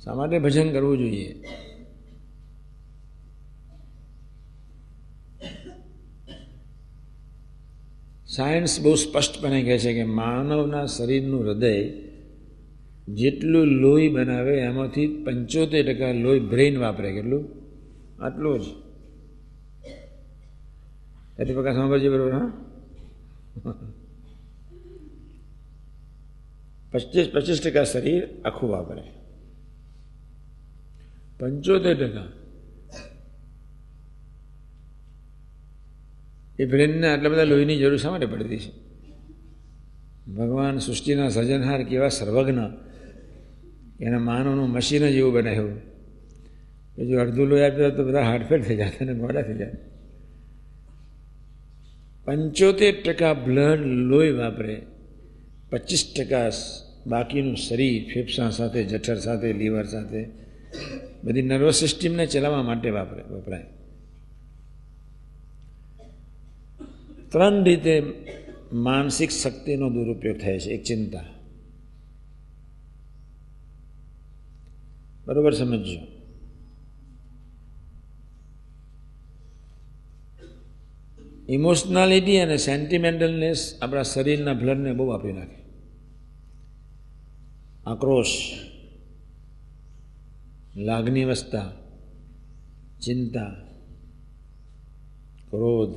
શા માટે ભજન કરવું જોઈએ? સાયન્સ બહુ સ્પષ્ટપણે કહે છે કે માનવના શરીરનું હૃદય જેટલું લોહી બનાવે એમાંથી 75% લોહી બ્રેઇન વાપરે. કેટલું? આટલું જ. એટલે પ્રકાશ સાંભળજો બરોબર. હા, 25% શરીર આખું વાપરે, 75% એ બ્રેનને આટલા બધા લોહીની જરૂર શા માટે પડતી છે? ભગવાન સૃષ્ટિના સર્જનહાર કેવા સર્વજ્ઞ, એના માનવનું મશીન જ એવું બનાવ્યું કે જો અડધું લોહી આપ્યું તો બધા હાર્ટફેલ થઈ જાય અને મોડા થઈ જાય. 75% બ્લડ લોહી વાપરે, 25% બાકીનું શરીર ફેફસા સાથે, જઠર સાથે, લીવર સાથે, બધી નર્વસ સિસ્ટમને ચલાવવા માટે વપરાય. 3 રીતે માનસિક શક્તિનો દુરુપયોગ થાય છે. એક ચિંતા. બરોબર સમજજો. ઇમોશનાલિટી અને સેન્ટિમેન્ટલનેસ આપણા શરીરના બ્લડને બહુ આપી નાખે. આક્રોશ, લાગણીવશતા, ચિંતા, ક્રોધ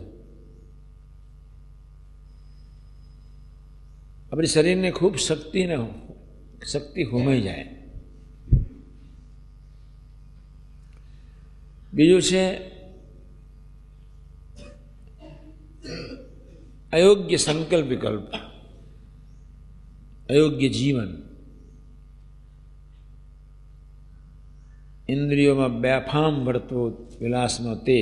આપણી શરીરને ખૂબ શક્તિ હોમાઈ જાય. બીજું છે અયોગ્ય સંકલ્પ વિકલ્પ, અયોગ્ય જીવન, ઇન્દ્રિયોમાં બેફામ વર્તવો વિલાસનો તે,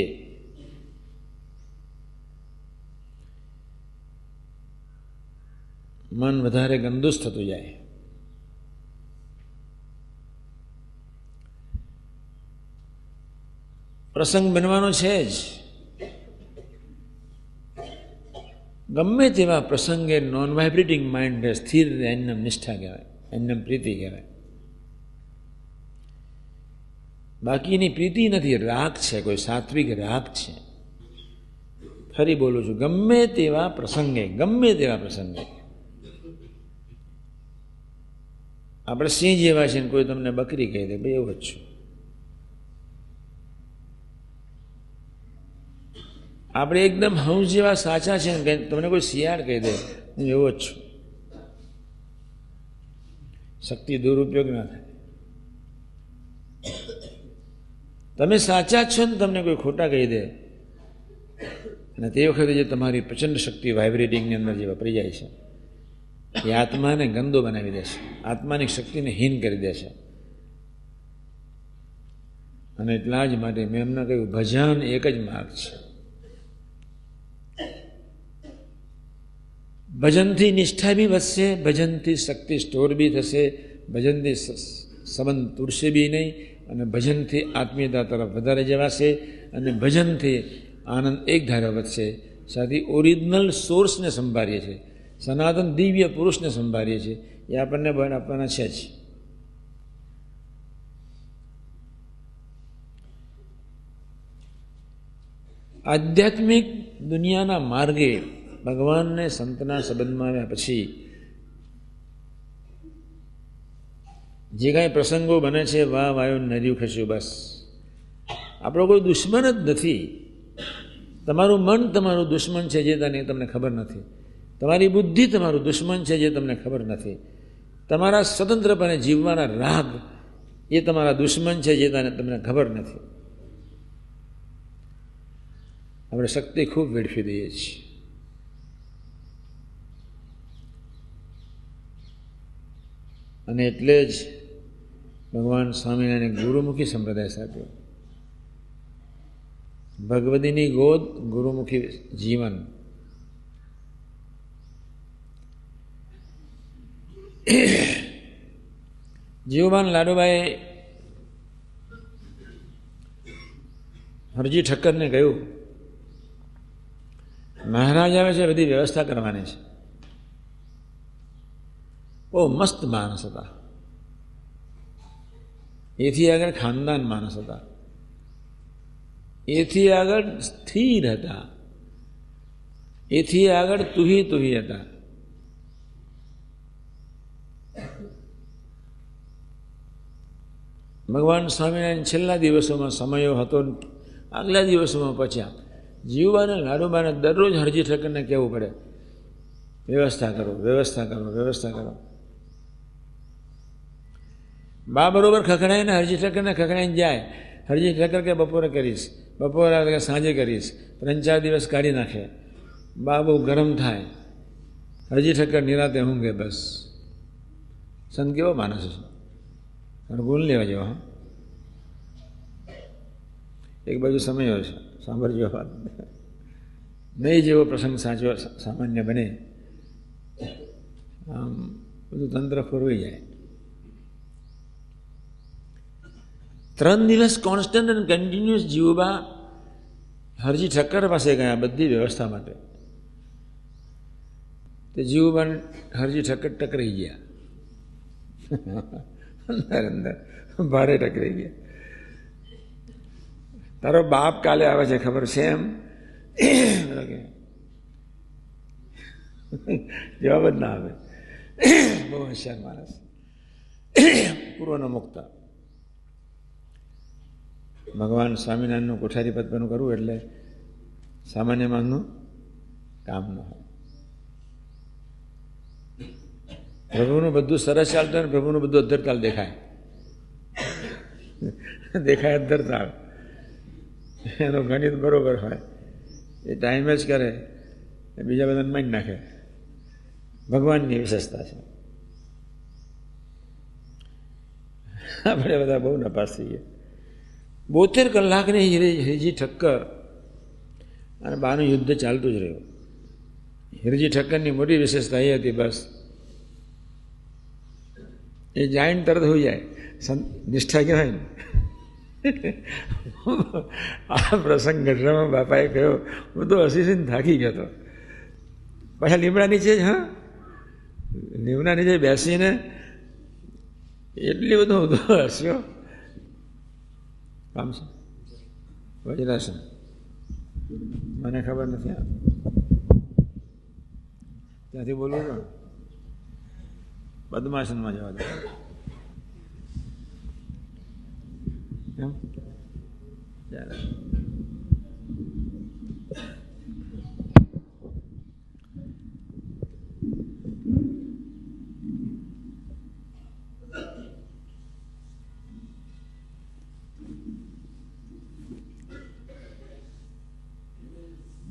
મન વધારે ગંદુસ થતું જાય. પ્રસંગ બનવાનો છે જ. ગમે તેવા પ્રસંગે નોન વાઇબ્રેટિંગ માઇન્ડ સ્થિર રહે, એમનેમ નિષ્ઠા કહેવાય, એમનેમ પ્રીતિ કહેવાય. બાકીની પ્રીતિ નથી, રાગ છે, કોઈ સાત્વિક રાગ છે. ફરી બોલું છું, ગમે તેવા પ્રસંગે આપણે સિંહ જેવા છે ને કોઈ તમને બકરી કહી દે, ભાઈ એવું જ છું. આપણે એકદમ હંસ જેવા સાચા છે ને તમને કોઈ શિયાળ કહી દે, હું એવો જ છું. શક્તિ દુરુપયોગ ના થાય. તમે સાચા છો ને તમને કોઈ ખોટા કહી દે, અને તે વખતે જે તમારી પ્રચંડ શક્તિ વાઇબ્રેટિંગની અંદર જે વપરી જાય છે એ આત્માને ગંદો બનાવી દેશે, આત્માની શક્તિને હીન કરી દેશે. અને એટલા જ માટે મેં એમને કહ્યું, ભજન એક જ માર્ગ છે. ભજનથી નિષ્ઠા બી વધશે, ભજનથી શક્તિ સ્ટોર બી થશે, ભજનથી સંબંધ તૂટશે બી નહીં, અને ભજનથી આત્મીયતા તરફ વધારે જવાશે, અને ભજનથી આનંદ એક ધારા વધશે. સાથે ઓરિજિનલ સોર્સને સંભાળીએ છીએ, સનાતન દિવ્ય પુરુષને સંભાળીએ છીએ, એ આપણને બળ આપવાના છે જ. આધ્યાત્મિક દુનિયાના માર્ગે ભગવાનને સંતના સંબંધમાં આવ્યા પછી જે કાંઈ પ્રસંગો બને છે, વાહ વાયો નર્યું ખસ્યું, બસ આપણો કોઈ દુશ્મન જ નથી. તમારું મન તમારું દુશ્મન છે જે તમને ખબર નથી. તમારી બુદ્ધિ તમારું દુશ્મન છે જે તમને ખબર નથી. તમારા સ્વતંત્રપણે જીવવાના રાગ એ તમારા દુશ્મન છે જે તમને ખબર નથી. આપણે શક્તિ ખૂબ વેડફી દઈએ છીએ. અને એટલે જ ભગવાન સ્વામિનારાયણે ગુરુમુખી સંપ્રદાય સ્થાપ્યો. ભગવદીની ગોદ, ગુરુમુખી જીવન. જીવબાન લાડુભાઈ હરજી ઠક્કરને કહ્યું, મહારાજ આવે છે, બધી વ્યવસ્થા કરવાની છે. બહુ મસ્ત માણસ હતા. એથી આગળ ખાનદાન માણસ હતા, એથી આગળ સ્થિર હતા, એથી આગળ તુહી તુહી હતા. ભગવાન સ્વામિનારાયણ છેલ્લા દિવસોમાં સમયો હતો, આગલા દિવસોમાં પચ્યા. જીવવાને લાડુબાને દરરોજ હરજી ઠક્કરને કહેવું પડે, વ્યવસ્થા કરો, વ્યવસ્થા કરો, વ્યવસ્થા કરો. બા બરોબર ખખડાઈને હરજી ઠક્કરને ખખડાઈને જાય. હરજી ઠક્કર કે બપોરે કરીશ, બપોરે કે સાંજે કરીશ, 3-4 દિવસ કાઢી નાખે. બા બહુ ગરમ થાય, હરજી ઠક્કર નિરાતે ઊંઘે. બસ સંત કેવો માણસ છે, ગુણ લેવા જેવો. હા, એક બાજુ સમય હોય છે, સાંભળજો વાત. નહીં જેવો પ્રસંગ સાચો સામાન્ય બને, આમ બધું તંત્ર ફરવાઈ જાય. 3 દિવસ કોન્સ્ટન્ટ અને કન્ટિન્યુઅસ જીવબા હરજી ઠક્કર પાસે ગયા બધી વ્યવસ્થા માટે. તે જીવબા હરજી ઠક્કર ટકરાઈ ગયા, અંદર અંદર ભારે ટકરાઈ ગયા. તારો બાપ કાલે આવે છે ખબર છે એમ? જવાબ જ ના આવે. બહુ હોશિયાર માણસ, પૂર્વનો મુક્તા. ભગવાન સ્વામિનારાયણનું કોઠારી પદનું કરવું એટલે સામાન્ય માનનું કામ ન હોય. પ્રભુનું બધું સરસ ચાલતું હોય ને પ્રભુનું બધું અધ્ધરતાલ દેખાય, દેખાય અધ્ધરતાલ. એનું ગણિત બરોબર હોય, એ ટાઈમ જ કરે, બીજા બધાને મારી નાખે. ભગવાનની વિશેષતા છે. આપણે બધા બહુ નપાસ થઈએ. 72 કલાકની હિરજી ઠક્કર અને બાનું યુદ્ધ ચાલતું જ રહ્યું. હિરજી ઠક્કરની મોટી વિશેષતા એ હતી, બસ એ જાઈને તરત હોઈ જાય. નિષ્ઠા કહેવાય ને. આ પ્રસંગ ઘટનામાં બાપાએ કહ્યો, હું તો હસીને થાકી ગયો હતો. પાછા લીમડા નીચે જ, હા, લીમડા નીચે બેસીને એટલી બધું હસ્યો. કામ છે વજ્રાસન, મને ખબર નથી. ત્યાંથી બોલવું ને, પદ્માસનમાં જવા દે. એમ ચાલે.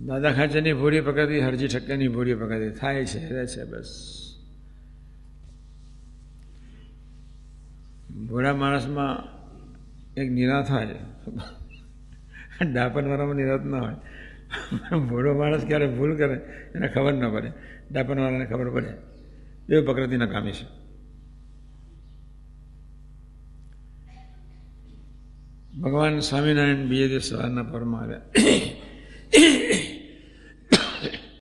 દાદા ખાચરની ભોળી પકડતી, હરજી ઠક્કરની ભોળી પકડતી થાય છે, રહે છે. બસ ભોળા માણસમાં એક નિરાત હોય, ડાપણવાળામાં નિરાત ના હોય. ભોળો માણસ ક્યારે ભૂલ કરે એને ખબર ન પડે, ડાપણવાળાને ખબર પડે. બે પ્રકૃતિના કામી છે. ભગવાન સ્વામિનારાયણ બીજે દિવસ સવારના પરમાં આવ્યા.